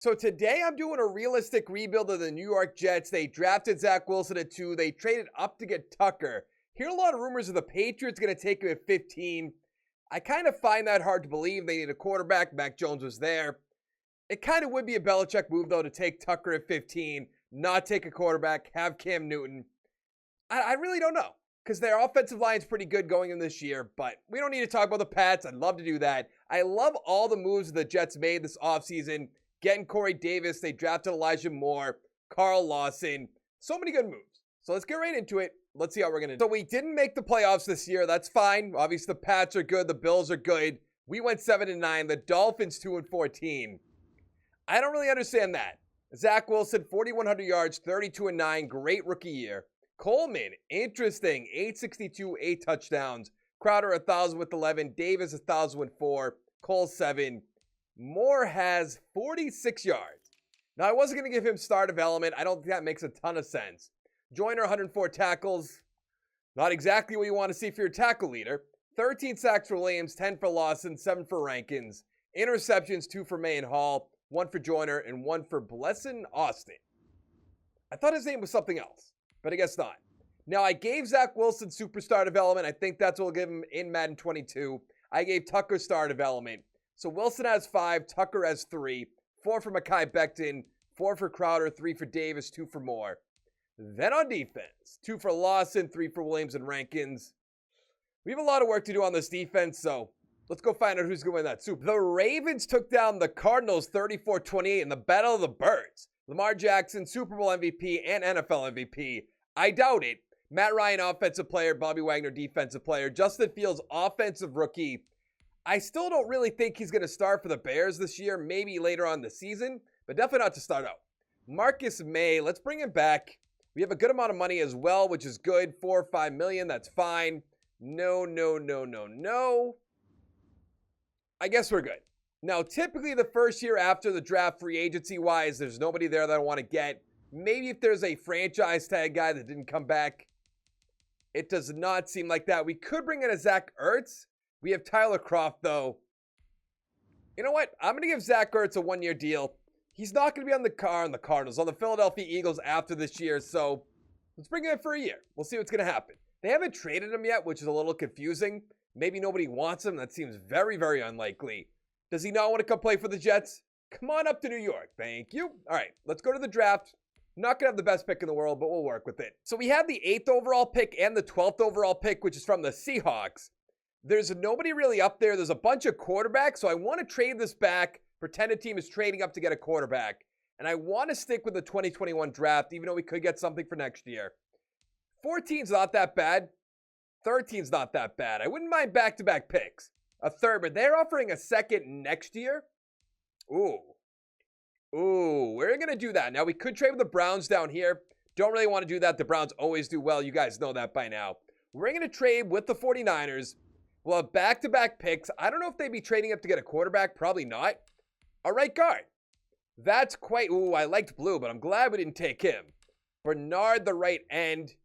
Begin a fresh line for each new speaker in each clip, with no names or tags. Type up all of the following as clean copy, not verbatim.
So today I'm doing a realistic rebuild of the New York Jets. They drafted Zach Wilson at 2. They traded up to get Tucker. Hear a lot of rumors of the Patriots going to take him at 15. I kind of find that hard to believe. They need a quarterback. Mac Jones was there. It kind of would be a Belichick move, though, to take Tucker at 15, not take a quarterback, have Cam Newton. I really don't know, because their offensive line is pretty good going in this year, but we don't need to talk about the Pats. I'd love to do that. I love all the moves the Jets made this offseason. Getting Corey Davis, they drafted Elijah Moore, Carl Lawson. So many good moves. So let's get right into it. Let's see how we're going to do. So we didn't make the playoffs this year. That's fine. Obviously, the Pats are good. The Bills are good. We went 7-9. The Dolphins 2-14. I don't really understand that. Zach Wilson, 4,100 yards, 32-9. Great rookie year. Coleman, interesting. 862, 8 touchdowns. Crowder, 1,000 with 11. Davis, 1,000 with 4. Cole, 7. Moore has 46 yards. Now, I wasn't going to give him star development. I don't think that makes a ton of sense. Joyner, 104 tackles. Not exactly what you want to see for your tackle leader. 13 sacks for Williams, 10 for Lawson, 7 for Rankins. Interceptions, 2 for May and Hall, 1 for Joyner, and 1 for Blesson Austin. I thought his name was something else, but I guess not. Now, I gave Zach Wilson superstar development. I think that's what we'll give him in Madden 22. I gave Tucker star development. So Wilson has 5, Tucker has 3, 4 for Mekhi Becton, 4 for Crowder, 3 for Davis, 2 for Moore. Then on defense, 2 for Lawson, 3 for Williams and Rankins. We have a lot of work to do on this defense, so let's go find out who's going to win that Super. The Ravens took down the Cardinals 34-28 in the Battle of the Birds. Lamar Jackson, Super Bowl MVP and NFL MVP. I doubt it. Matt Ryan, offensive player. Bobby Wagner, defensive player. Justin Fields, offensive rookie. I still don't really think he's going to start for the Bears this year, maybe later on in the season, but definitely not to start out. Marcus May, let's bring him back. We have a good amount of money as well, which is good. 4 or 5 million, that's fine. No. I guess we're good. Now, typically the first year after the draft, free agency-wise, there's nobody there that I want to get. Maybe if there's a franchise tag guy that didn't come back. It does not seem like that. We could bring in a Zach Ertz. We have Tyler Kroft, though. You know what? I'm going to give Zach Ertz a 1-year deal. He's not going to be on the Cardinals, on the Philadelphia Eagles after this year, so let's bring him in for a year. We'll see what's going to happen. They haven't traded him yet, which is a little confusing. Maybe nobody wants him. That seems very, very unlikely. Does he not want to come play for the Jets? Come on up to New York. Thank you. All right, let's go to the draft. Not going to have the best pick in the world, but we'll work with it. So we have the 8th overall pick and the 12th overall pick, which is from the Seahawks. There's nobody really up there. There's a bunch of quarterbacks, so I want to trade this back. Pretend a team is trading up to get a quarterback. And I want to stick with the 2021 draft, even though we could get something for next year. 14's not that bad. 13's not that bad. I wouldn't mind back-to-back picks. A third, but they're offering a second next year. Ooh, we're going to do that. Now, we could trade with the Browns down here. Don't really want to do that. The Browns always do well. You guys know that by now. We're going to trade with the 49ers. We'll have back-to-back picks. I don't know if they'd be trading up to get a quarterback. Probably not. A right guard. That's quite... Ooh, I liked Blue, but I'm glad we didn't take him. Bernard, the right end.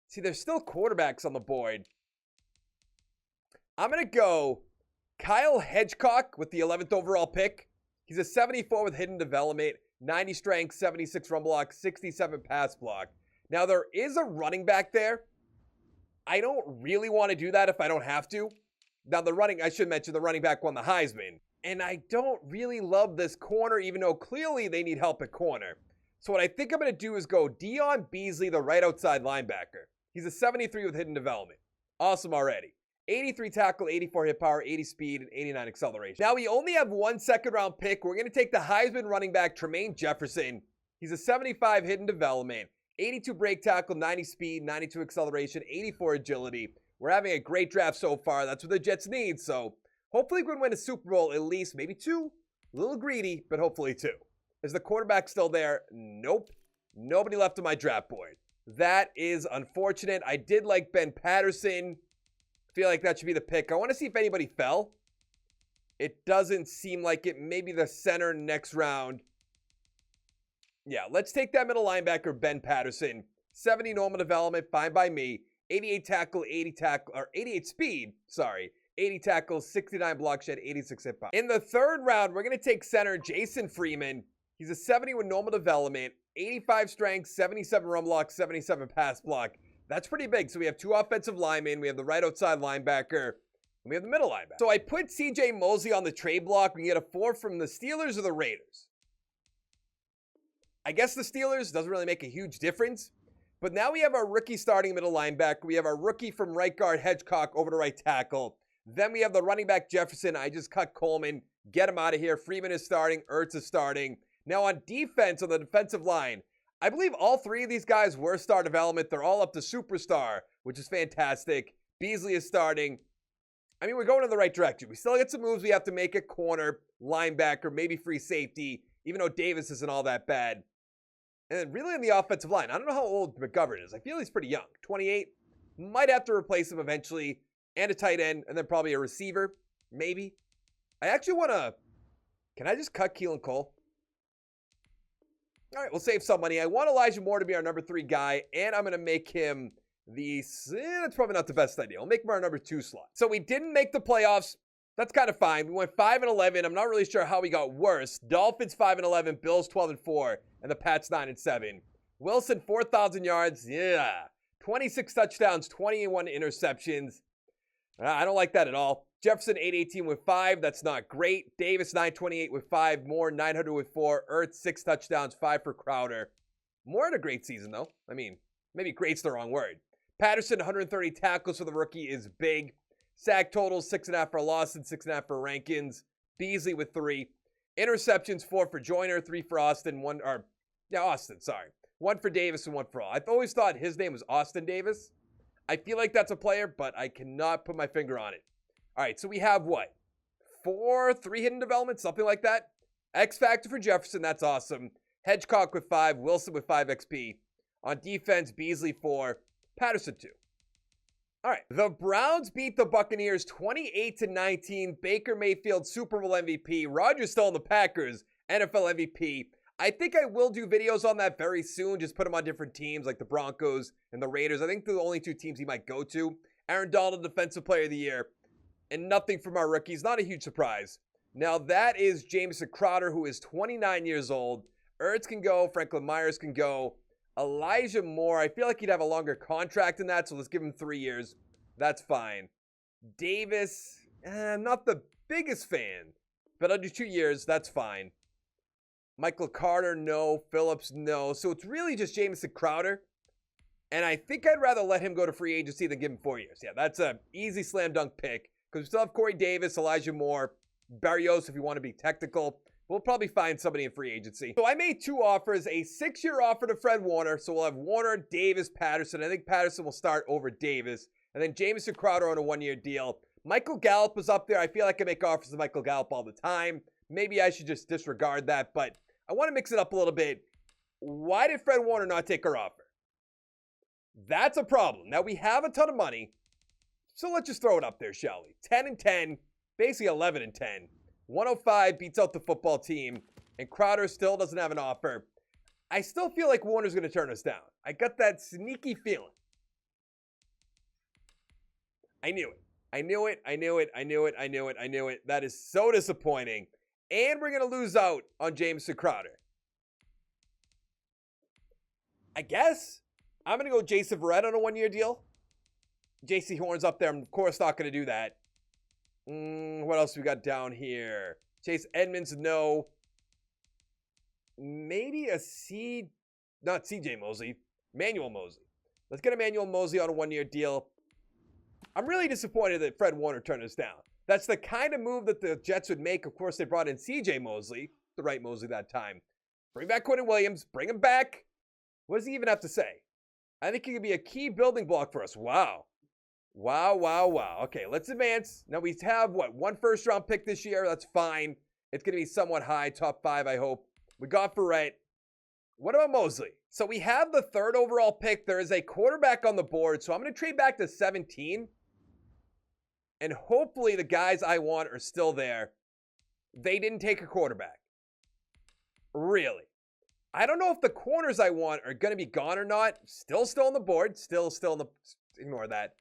See, there's still quarterbacks on the board. I'm going to go Kyle Hedgecock with the 11th overall pick. He's a 74 with hidden development, 90 strength, 76 run block, 67 pass block. Now, there is a running back there. I don't really want to do that if I don't have to. Now, I should mention the running back won the Heisman. And I don't really love this corner, even though clearly they need help at corner. So what I think I'm going to do is go Dion Beasley, the right outside linebacker. He's a 73 with hidden development. Awesome already. 83 tackle, 84 hit power, 80 speed, and 89 acceleration. Now, we only have 1 second-round pick. We're going to take the Heisman running back, Tremaine Jefferson. He's a 75 hidden development. 82 break tackle, 90 speed, 92 acceleration, 84 agility. We're having a great draft so far. That's what the Jets need. So hopefully we can win a Super Bowl, at least maybe 2. A little greedy, but hopefully 2. Is the quarterback still there? Nope. Nobody left on my draft board. That is unfortunate. I did like Ben Patterson. Feel like that should be the pick. I want to see if anybody fell. It doesn't seem like it. Maybe the center next round. Yeah, let's take that middle linebacker, Ben Patterson. 70 normal development, fine by me. 88 tackle, 88 speed, 80 tackles, 69 block shed, 86 hit power. In the third round, we're going to take center Jason Freeman. He's a 70 with normal development, 85 strength, 77 run block, 77 pass block. That's pretty big. So we have 2 offensive linemen. We have the right outside linebacker. And we have the middle linebacker. So I put CJ Mosley on the trade block. We can get a 4 from the Steelers or the Raiders. I guess the Steelers doesn't really make a huge difference. But now we have our rookie starting middle linebacker. We have our rookie from right guard, Hedgecock, over to right tackle. Then we have the running back, Jefferson. I just cut Coleman. Get him out of here. Freeman is starting. Ertz is starting. Now on defense, on the defensive line, I believe all 3 of these guys were star development. They're all up to superstar, which is fantastic. Beasley is starting. I mean, we're going in the right direction. We still get some moves we have to make at corner, linebacker, maybe free safety, even though Davis isn't all that bad. And then really on the offensive line, I don't know how old McGovern is. I feel he's pretty young. 28. Might have to replace him eventually. And a tight end, and then probably a receiver. Maybe. I actually want to... Can I just cut Keelan Cole? All right, we'll save some money. I want Elijah Moore to be our number 3 guy, and I'm going to make him that's probably not the best idea. I'll make him our number 2 slot. So we didn't make the playoffs. That's kind of fine. We went 5-11. I'm not really sure how we got worse. Dolphins 5-11, Bills 12-4, and the Pats 9-7. Wilson 4,000 yards. Yeah. 26 touchdowns, 21 interceptions. I don't like that at all. Jefferson 818 with 5. That's not great. Davis 928 with 5. Moore 900 with 4. Ertz 6 touchdowns, 5 for Crowder. Moore had a great season though. I mean, maybe great's the wrong word. Patterson 130 tackles for the rookie is big. Sack totals 6.5 for Lawson, 6.5 for Rankins. Beasley with 3. Interceptions 4 for Joyner, 3 for Austin, 1 for Davis and 1 for all. I've always thought his name was Austin Davis. I feel like that's a player, but I cannot put my finger on it. All right, so we have what? 3 hidden developments, something like that. X Factor for Jefferson, that's awesome. Hedgecock with 5, Wilson with 5 XP. On defense, Beasley 4, Patterson 2. All right, the Browns beat the Buccaneers 28-19. Baker Mayfield, Super Bowl MVP. Rodgers still on the Packers, NFL MVP. I think I will do videos on that very soon. Just put them on different teams like the Broncos and the Raiders. I think they're the only 2 teams he might go to. Aaron Donald, Defensive Player of the Year. And nothing from our rookies. Not a huge surprise. Now that is Jamison Crowder, who is 29 years old. Ertz can go. Franklin Myers can go. Elijah Moore, I feel like he'd have a longer contract than that, so let's give him 3 years. That's fine. Davis, I'm not the biggest fan, but I'll do 2 years. That's fine. Michael Carter, no. Phillips, no. So it's really just Jamison Crowder. And I think I'd rather let him go to free agency than give him 4 years. Yeah, that's an easy slam dunk pick. Because we still have Corey Davis, Elijah Moore, Barrios if you want to be technical. We'll probably find somebody in free agency. So I made 2 offers, a 6-year offer to Fred Warner. So we'll have Warner, Davis, Patterson. I think Patterson will start over Davis. And then Jamison Crowder on a 1-year deal. Michael Gallup was up there. I feel like I make offers to Michael Gallup all the time. Maybe I should just disregard that, but I want to mix it up a little bit. Why did Fred Warner not take our offer? That's a problem. Now we have a ton of money, so let's just throw it up there, shall we? 10-10, basically 11-10. 105 beats out the football team, and Crowder still doesn't have an offer. I still feel like Warner's going to turn us down. I got that sneaky feeling. I knew it. I knew it. I knew it. I knew it. I knew it. I knew it. That is so disappointing. And we're going to lose out on Jamison Crowder. I guess I'm going to go Jason Verrett on a 1-year deal. JC Horn's up there. I'm, of course, not going to do that. What else we got down here? Chase Edmonds, no. Maybe not CJ Mosley, Manuel Mosley. Let's get Emmanuel Mosley on a 1-year deal. I'm really disappointed that Fred Warner turned us down. That's the kind of move that the Jets would make. Of course, they brought in CJ Mosley, the right Mosley that time. Bring back Quentin Williams. Bring him back. What does he even have to say? I think he could be a key building block for us. Wow. Wow, wow, wow. Okay, let's advance. Now we have, 1 first-round pick this year. That's fine. It's going to be somewhat high, top 5, I hope. We got Verrett. What about Mosley? So we have the 3rd overall pick. There is a quarterback on the board, so I'm going to trade back to 17. And hopefully the guys I want are still there. They didn't take a quarterback. Really. I don't know if the corners I want are going to be gone or not. Still on the board. Still in the... Ignore that.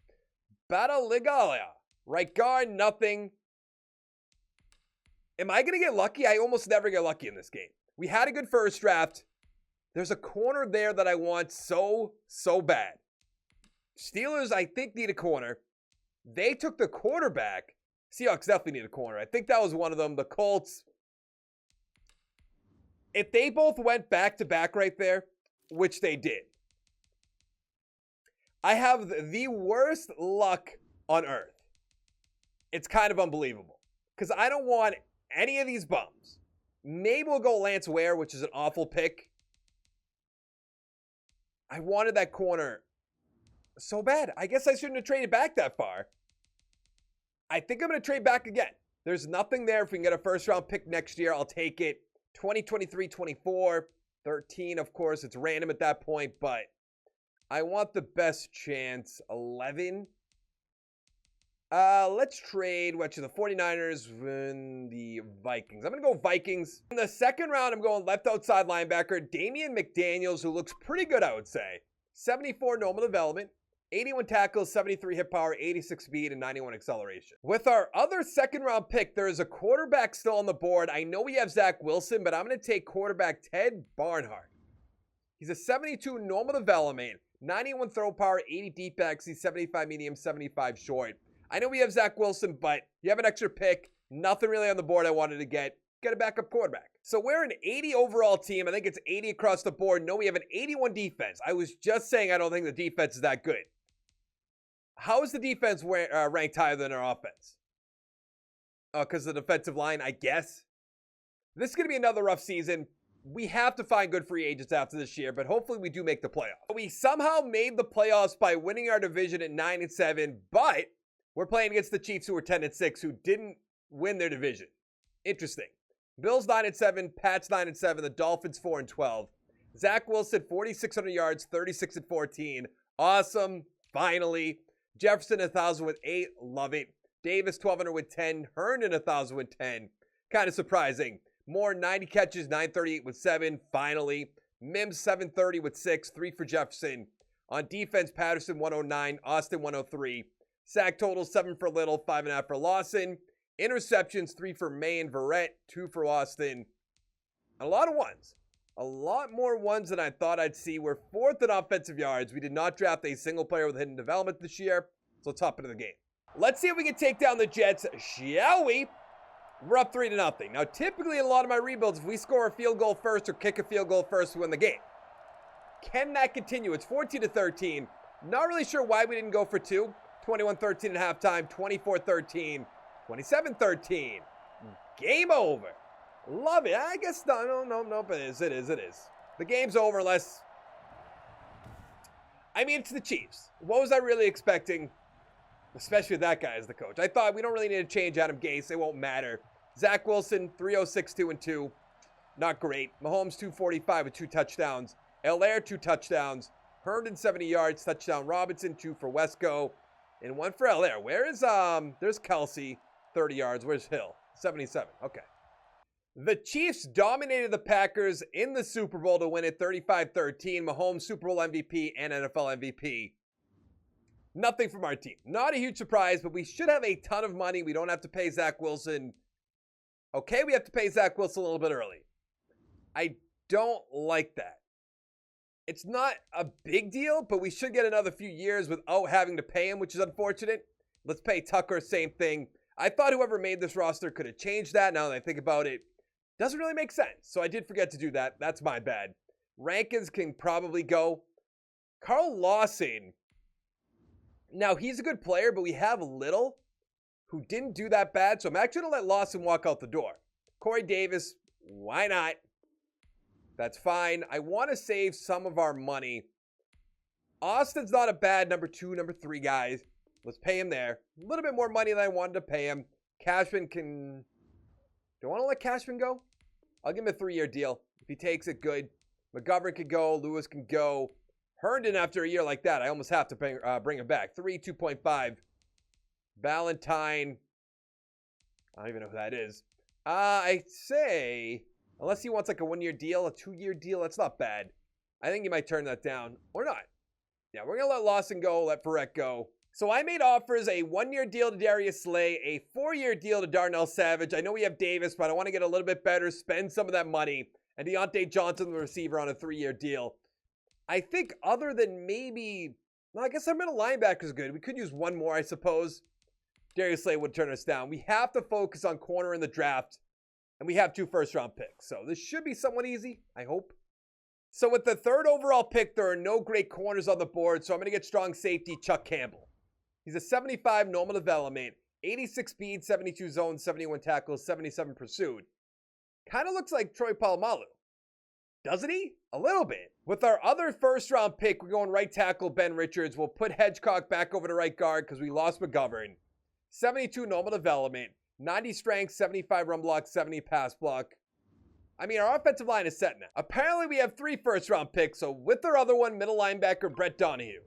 Bataligalia. Right guard, nothing. Am I going to get lucky? I almost never get lucky in this game. We had a good first draft. There's a corner there that I want so bad. Steelers, I think, need a corner. They took the quarterback. Seahawks definitely need a corner. I think that was one of them. The Colts. If they both went back-to-back right there, which they did, I have the worst luck on earth. It's kind of unbelievable. Because I don't want any of these bums. Maybe we'll go Lance Ware, which is an awful pick. I wanted that corner so bad. I guess I shouldn't have traded back that far. I think I'm going to trade back again. There's nothing there. If we can get a first-round pick next year, I'll take it. 2023, 24, 13, of course. It's random at that point, but I want the best chance. 11. Let's trade the 49ers and the Vikings. I'm going to go Vikings. In the second round, I'm going left outside linebacker, Damian McDaniels, who looks pretty good, I would say. 74 normal development, 81 tackles, 73 hit power, 86 speed, and 91 acceleration. With our other second round pick, there is a quarterback still on the board. I know we have Zach Wilson, but I'm going to take quarterback Ted Barnhart. He's a 72 normal development, 91 throw power, 80 deep accuracy, 75 medium, 75 short. I know we have Zach Wilson, but you have an extra pick. Nothing really on the board I wanted to get. Get a backup quarterback. So we're an 80 overall team. I think it's 80 across the board. No, we have an 81 defense. I was just saying I don't think the defense is that good. How is the defense ranked higher than our offense? Because of the defensive line, I guess. This is going to be another rough season. We have to find good free agents after this year, but hopefully we do make the playoffs. We somehow made the playoffs by winning our division at 9-7, but we're playing against the Chiefs, who were 10-6, who didn't win their division. Interesting. Bills 9-7, Pats 9-7, the Dolphins 4-12. Zach Wilson 4,600 yards, 36-14. Awesome. Finally. Jefferson 1,000 with 8. Love it. Davis 1,200 with 10. Herndon 1,000 with 10. Kind of surprising. Moore 90 catches, 938 with 7. Finally. Mims 730 with 6. 3 for Jefferson. On defense, Patterson 109, Austin 103. Sack total 7 for Little, 5.5 for Lawson. Interceptions 3 for May and Verrett, 2 for Austin. A lot of ones. A lot more ones than I thought I'd see. We're 4th in offensive yards. We did not draft a single player with hidden development this year, so let's hop into the game. Let's see if we can take down the Jets, shall we? We're up 3-0. Now, typically in a lot of my rebuilds, if we score a field goal first or kick a field goal first, we win the game. Can that continue? It's 14-13. Not really sure why we didn't go for 2. 21-13 at halftime, 24-13, 27-13. Game over. Love it. I guess no, but it is. The game's over unless... I mean, it's the Chiefs. What was I really expecting? Especially with that guy as the coach. I thought we don't really need to change Adam Gase. It won't matter. Zach Wilson, 306, 2-2. Not great. Mahomes, 245 with 2 touchdowns. Allaire, 2 touchdowns. Herndon, 70 yards. Touchdown Robinson, 2 for Wesco. And 1 for Allaire. Where is, there's Kelsey, 30 yards. Where's Hill? 77. Okay. The Chiefs dominated the Packers in the Super Bowl to win it 35-13. Mahomes, Super Bowl MVP and NFL MVP. Nothing from our team. Not a huge surprise, but we should have a ton of money. We don't have to pay Zach Wilson. Okay, we have to pay Zach Wilson a little bit early. I don't like that. It's not a big deal, but we should get another few years without having to pay him, which is unfortunate. Let's pay Tucker, same thing. I thought whoever made this roster could have changed that. Now that I think about it, doesn't really make sense. So I did forget to do that. That's my bad. Rankins can probably go. Carl Lawson. Now, he's a good player, but we have Little, who didn't do that bad. So I'm actually going to let Lawson walk out the door. Corey Davis, why not? That's fine. I want to save some of our money. Austin's not a bad number 2, number 3 guy. Let's pay him there. A little bit more money than I wanted to pay him. Cashman can... Do I want to let Cashman go? I'll give him a 3-year deal. If he takes it, good. McGovern can go. Lewis can go. Herndon, after a year like that, I almost have to bring him back. 2.5. Valentine. I don't even know who that is. I say... Unless he wants like a 1-year deal, a 2-year deal, that's not bad. I think he might turn that down. Or not. Yeah, we're going to let Lawson go, let Verrett go. So I made offers, a 1-year deal to Darius Slay, a 4-year deal to Darnell Savage. I know we have Davis, but I want to get a little bit better, spend some of that money. And Deontay Johnson, the receiver, on a 3-year deal. I think other than maybe, well, I guess our middle linebacker is good. We could use one more, I suppose. Darius Slay would turn us down. We have to focus on corner in the draft. And we have 2 first-round picks. So this should be somewhat easy, I hope. So with the 3rd overall pick, there are no great corners on the board. So I'm going to get strong safety Chuck Campbell. He's a 75 normal development, 86 speed, 72 zone, 71 tackles, 77 pursuit. Kind of looks like Troy Polamalu. Doesn't he? A little bit. With our other first-round pick, we're going right tackle Ben Richards. We'll put Hedgecock back over to right guard because we lost McGovern. 72 normal development, 90 strength, 75 run block, 70 pass block. I mean, our offensive line is set now. Apparently, we have 3 first-round picks, so with our other one, middle linebacker Brett Donahue.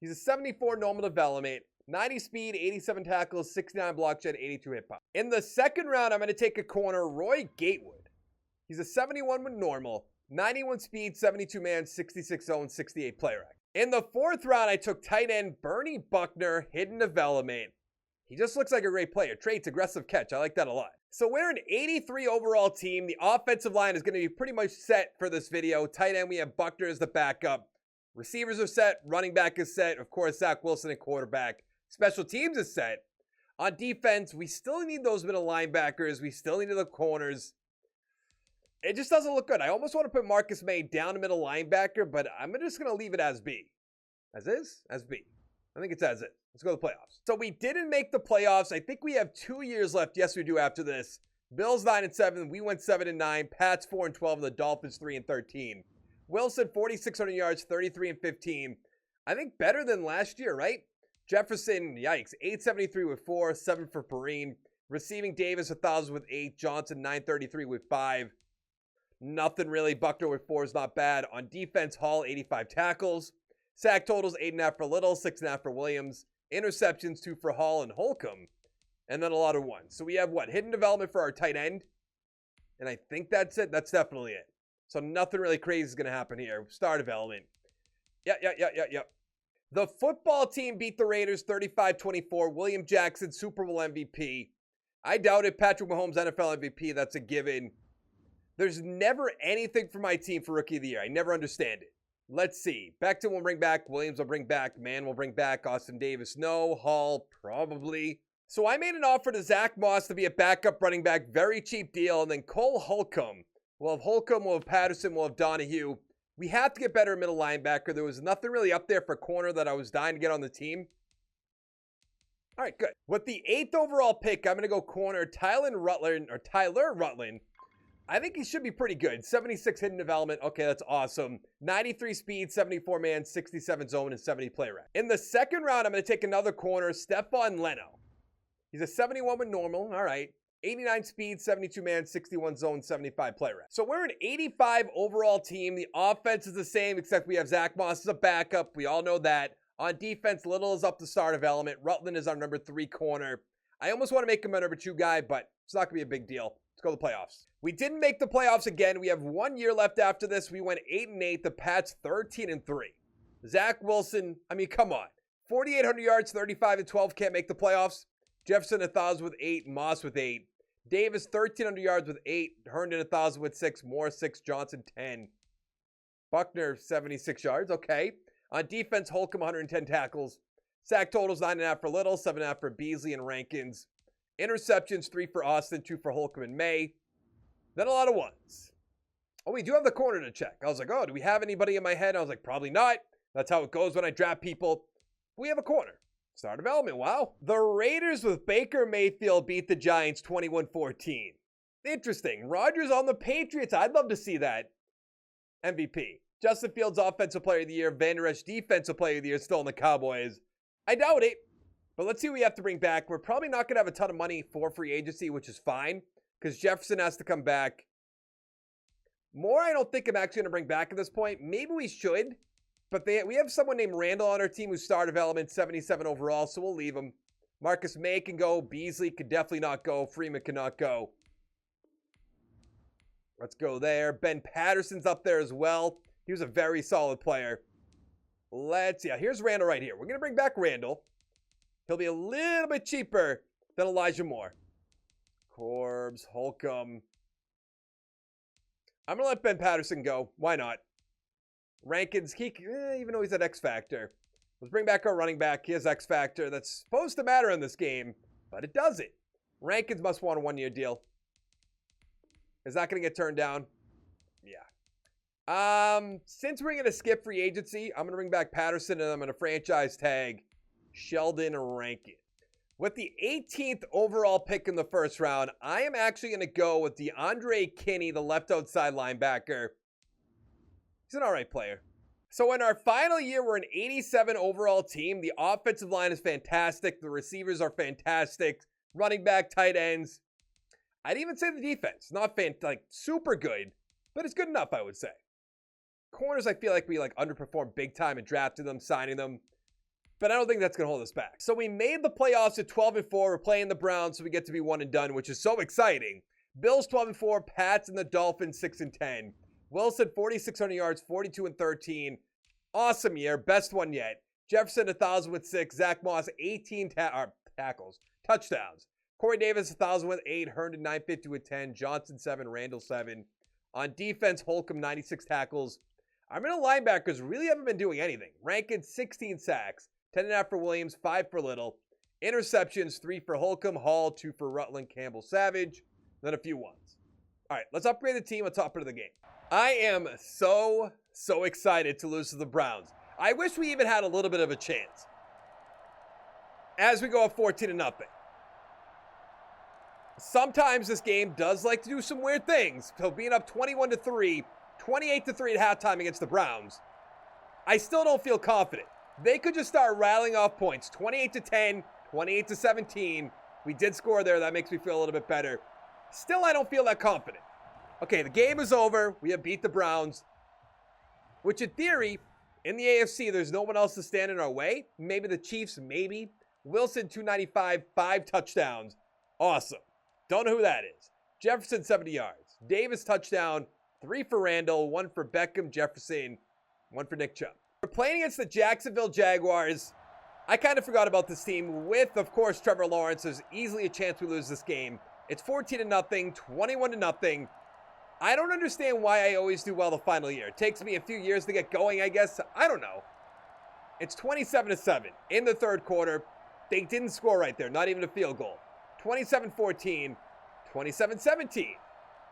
He's a 74 normal development, 90 speed, 87 tackles, 69 block shed, 82 hit pop. In the 2nd round, I'm going to take a corner, Roy Gatewood. He's a 71 with normal, 91 speed, 72 man, 66 zone, 68 play rec. In the 4th round, I took tight end Bernie Buckner, hidden development. He just looks like a great player. Traits, aggressive catch. I like that a lot. So we're an 83 overall team. The offensive line is going to be pretty much set for this video. Tight end, we have Buckner as the backup. Receivers are set. Running back is set. Of course, Zach Wilson at quarterback. Special teams is set. On defense, we still need those middle linebackers. We still need the corners. It just doesn't look good. I almost want to put Marcus May down the middle linebacker, but I'm just going to leave it as B. As is? As B. I think it's as is. Let's go to the playoffs. So we didn't make the playoffs. I think we have 2 years left. Yes, we do after this. Bills 9-7. We went 7-9. Pats 4-12. And the Dolphins 3-13. Wilson 4,600 yards, 33-15. I think better than last year, right? Jefferson, yikes, 873 with 4, 7 for Perrine. Receiving Davis 1,000 with 8. Johnson 933 with 5. Nothing really. Buckner with 4 is not bad. On defense, Hall 85 tackles. Sack totals 8.5 for Little, 6.5 for Williams. Interceptions 2 for Hall and Holcomb. And then a lot of 1s. So we have what? Hidden development for our tight end. And I think that's it. That's definitely it. So nothing really crazy is going to happen here. Star development. Yeah. The football team beat the Raiders 35-24. William Jackson, Super Bowl MVP. I doubt it. Patrick Mahomes, NFL MVP. That's a given. There's never anything for my team for Rookie of the Year. I never understand it. Let's see. Becton will bring back. Williams will bring back. Mann will bring back. Austin Davis, no. Hall, probably. So I made an offer to Zach Moss to be a backup running back. Very cheap deal. And then Cole Holcomb. We'll have Holcomb, we'll have Patterson, we'll have Donahue. We have to get better at middle linebacker. There was nothing really up there for corner that I was dying to get on the team. All right, good. With the 8th overall pick, I'm going to go corner Tyler Rutland. I think he should be pretty good. 76 hidden development. Okay, that's awesome. 93 speed, 74 man, 67 zone, and 70 play rec. In the 2nd round, I'm going to take another corner, Stephon Leno. He's a 71 with normal. All right. 89 speed, 72 man, 61 zone, 75 play rec. So we're an 85 overall team. The offense is the same, except we have Zach Moss as a backup. We all know that. On defense, Little is up to star development. Rutland is our number 3 corner. I almost want to make him a number 2 guy, but it's not going to be a big deal. Let's go to the playoffs. We didn't make the playoffs again. We have 1 year left after this. We went 8-8. The Pats 13-3. Zach Wilson, I mean, come on. 4,800 yards, 35-12. Can't make the playoffs. Jefferson 1,000 with 8. Moss with 8. Davis 1,300 yards with 8. Herndon 1,000 with 6. Moore 6. Johnson 10. Buckner 76 yards. Okay. On defense, Holcomb 110 tackles. Sack totals 9.5 for Little, 7.5 for Beasley and Rankins. Interceptions 3 for Austin, 2 for Holcomb and May. Then a lot of 1s. Oh, we do have the corner to check. I was like, oh, do we have anybody in my head? I was like, probably not. That's how it goes when I draft people. We have a corner. Star development, wow. The Raiders with Baker Mayfield beat the Giants 21-14. Interesting. Rodgers on the Patriots. I'd love to see that. MVP. Justin Fields Offensive Player of the Year. Van Der Esch Defensive Player of the Year still in the Cowboys. I doubt it. But let's see what we have to bring back. We're probably not going to have a ton of money for free agency, which is fine. Because Jefferson has to come back. Moore, I don't think I'm actually going to bring back at this point. Maybe we should. But we have someone named Randall on our team who's star development, 77 overall, so we'll leave him. Marcus May can go. Beasley could definitely not go. Freeman cannot go. Let's go there. Ben Patterson's up there as well. He was a very solid player. Here's Randall right here. We're going to bring back Randall. He'll be a little bit cheaper than Elijah Moore. Corbs, Holcomb. I'm going to let Ben Patterson go. Why not? Rankins, even though he's at X Factor. Let's bring back our running back. He has X Factor. That's supposed to matter in this game, but it doesn't. Rankins must want a one-year deal. Is that going to get turned down? Yeah. Since we're going to skip free agency, I'm going to bring back Patterson, and I'm going to franchise tag Sheldon Rankin. With the 18th overall pick in the first round, I am actually going to go with DeAndre Kinney, the left outside linebacker. He's an all right player. So in our final year, we're an 87 overall team. The offensive line is fantastic. The receivers are fantastic. Running back, tight ends. I'd even say the defense, not super good, but it's good enough, I would say. Corners, I feel like we underperformed big time and drafted them, signing them. But I don't think that's going to hold us back. So we made the playoffs at 12-4. We're playing the Browns, so we get to be 1 and done, which is so exciting. Bills 12-4, Pats and the Dolphins 6-10. Wilson 4,600 yards, 42-13. Awesome year, best one yet. Jefferson 1,000 with 6. Zach Moss 18 tackles, touchdowns. Corey Davis 1,000 with 8. Herndon 950 with 10. Johnson 7. Randall 7. On defense, Holcomb 96 tackles. Our middle linebackers really haven't been doing anything. Rankin 16 sacks. 10.5 for Williams, 5 for Little. Interceptions, 3 for Holcomb, Hall, 2 for Rutland, Campbell, Savage, then a few ones. All right, let's upgrade the team. Let's hop into the game. I am so excited to lose to the Browns. I wish we even had a little bit of a chance. As we go up 14-0. Sometimes this game does like to do some weird things. So being up 21-3, 28-3 at halftime against the Browns, I still don't feel confident. They could just start rattling off points. 28-10, 28-17. We did score there. That makes me feel a little bit better. Still, I don't feel that confident. Okay, the game is over. We have beat the Browns. Which, in theory, in the AFC, there's no one else to stand in our way. Maybe the Chiefs, maybe. Wilson, 295, 5 touchdowns. Awesome. Don't know who that is. Jefferson, 70 yards. Davis, touchdown. 3 for Randall, 1 for Beckham, Jefferson, 1 for Nick Chubb. We're playing against the Jacksonville Jaguars. I kind of forgot about this team. With, of course, Trevor Lawrence, there's easily a chance we lose this game. It's 14-0, 21-0. I don't understand why I always do well the final year. It takes me a few years to get going, I guess. I don't know. It's 27-7 in the third quarter. They didn't score right there, not even a field goal. 27-14, 27-17.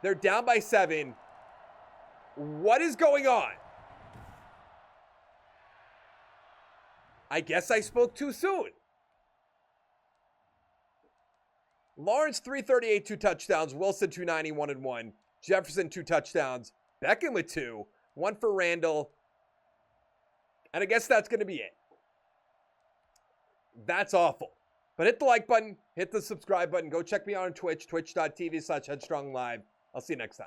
They're down by 7. What is going on? I guess I spoke too soon. Lawrence, 338, 2 touchdowns. Wilson, 290, 1-1. Jefferson, 2 touchdowns. Beckham with 2. 1 for Randall. And I guess that's going to be it. That's awful. But hit the like button. Hit the subscribe button. Go check me out on Twitch. Twitch.tv/HeadstrongLive. I'll see you next time.